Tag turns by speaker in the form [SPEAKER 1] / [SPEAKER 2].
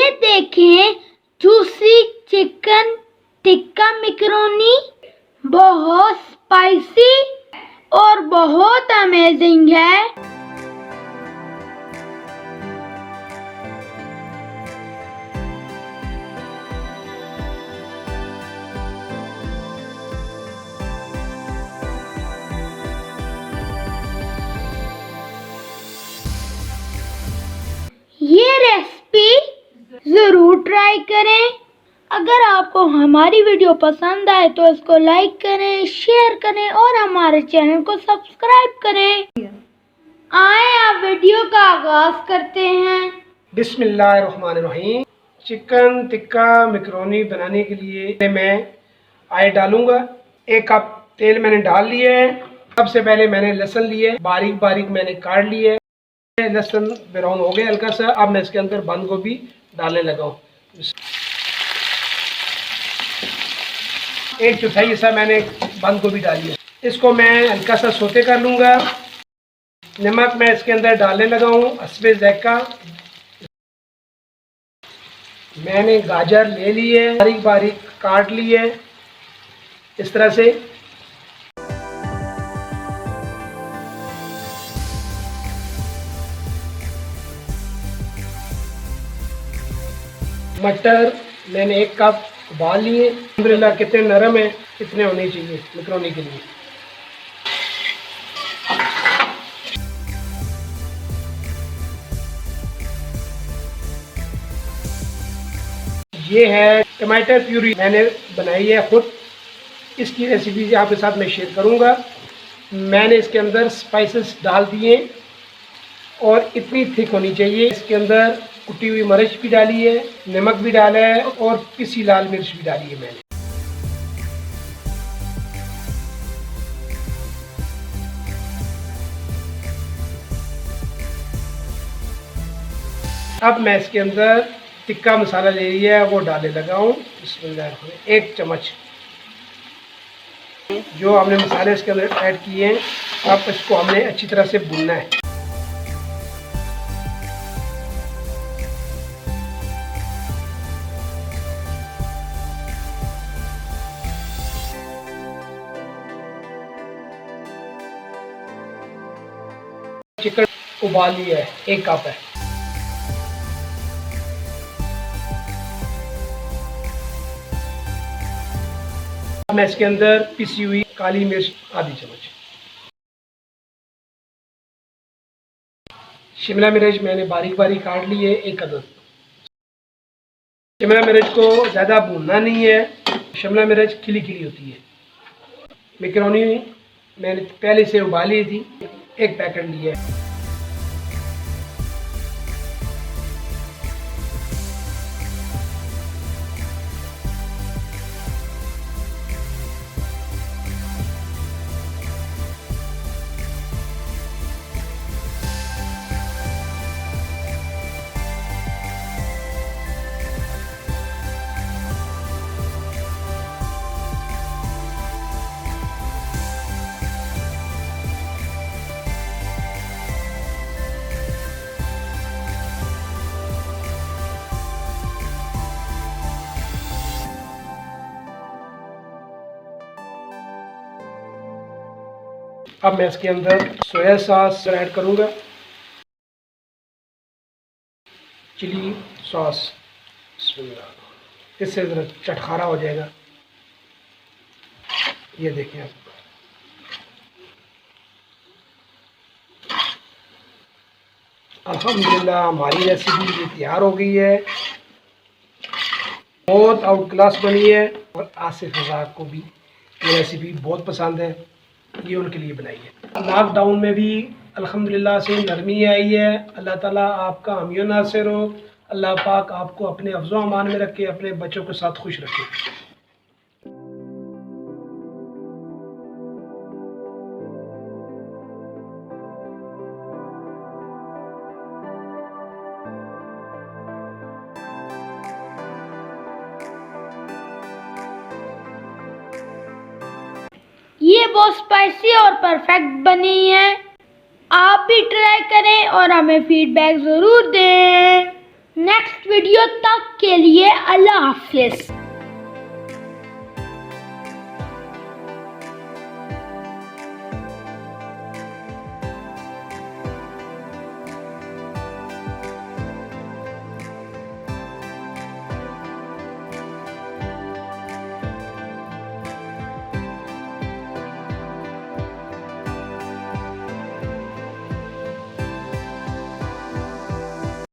[SPEAKER 1] ये देखें, juicy chicken tikka macaroni बहुत स्पाइसी और बहुत अमेजिंग है। ये रेसिपी ज़रूर ट्राई करें। अगर आपको हमारी वीडियो पसंद आए तो इसको लाइक करें, शेयर करें और हमारे चैनल को सब्सक्राइब करें। आए आप वीडियो का आगाज करते हैं।
[SPEAKER 2] बिस्मिल्लाहिर्रहमानिर्रहीम। चिकन टिक्का मैकरोनी बनाने के लिए मैं ऑयल डालूंगा। 1 कप तेल मैंने डाल लिया है। सबसे पहले मैंने लहसुन लिए, बारीक बारीक मैंने काट लिए। लहसुन ब्राउन हो गया हल्का सा। अब मैं इसके अंदर बंद गोभी डालने लगा हूँ। 1/4 हिस्सा मैंने बंद गोभी डाली है। इसको मैं हल्का सा सोते कर लूँगा। नमक मैं इसके अंदर डालने लगा हूँ, हस्बे ज़ायक़ा। मैंने गाजर ले ली है, बारीक बारीक काट ली है इस तरह से। मटर मैंने 1 कप उबाल लिए। अल्हम्दुलिल्लाह कितने नरम है, इतने होने चाहिए मैकरोनी के लिए। ये है टमाटर प्यूरी, मैंने बनाई है खुद। इसकी रेसिपी आपके साथ मैं शेयर करूंगा। मैंने इसके अंदर स्पाइसेस डाल दिए और इतनी थिक होनी चाहिए। इसके अंदर कुटी हुई मिर्च भी डाली है, नमक भी डाला है और पिसी लाल मिर्च भी डाली है मैंने। अब मैं इसके अंदर टिक्का मसाला ले लिया है, वो डालने लगा हूँ। बिस्मिल्लाह। 1 चम्मच जो हमने मसाले इसके अंदर ऐड किए हैं, अब इसको हमने अच्छी तरह से भूनना है। चिकन उबाल लिया है, 1 कप है। मैं इसके अंदर पिसी हुई काली मिर्च आधी चम्मच, शिमला मिर्च मैंने बारीक बारीक काट ली है 1 अदद। शिमला मिर्च को ज़्यादा भूनना नहीं है, शिमला मिर्च खिली खिली होती है। मैकरोनी मैंने पहले से उबाली थी, 1 पैकेट लिया है। अब मैं इसके अंदर सोया सॉस ऐड करूँगा, चिली सॉस। इससे ज़रा चटखारा हो जाएगा। ये देखिए आप। अल्हम्दुलिल्लाह हमारी रेसिपी ये तैयार हो गई है। बहुत आउट क्लास बनी है और आसिफ रज़ाक को भी ये रेसिपी बहुत पसंद है। ये उनके लिए बनाई है। लॉकडाउन में भी अल्हम्दुलिल्लाह से नरमी आई है। अल्लाह ताला आपका हमियो नासिर हो। अल्लाह पाक आपको अपने अफ़ज़ो अमान में रखे, अपने बच्चों के साथ खुश रखे।
[SPEAKER 1] ये बहुत स्पाइसी और परफेक्ट बनी है। आप भी ट्राई करें और हमें फीडबैक ज़रूर दें। नेक्स्ट वीडियो तक के लिए अल्लाह हाफिज।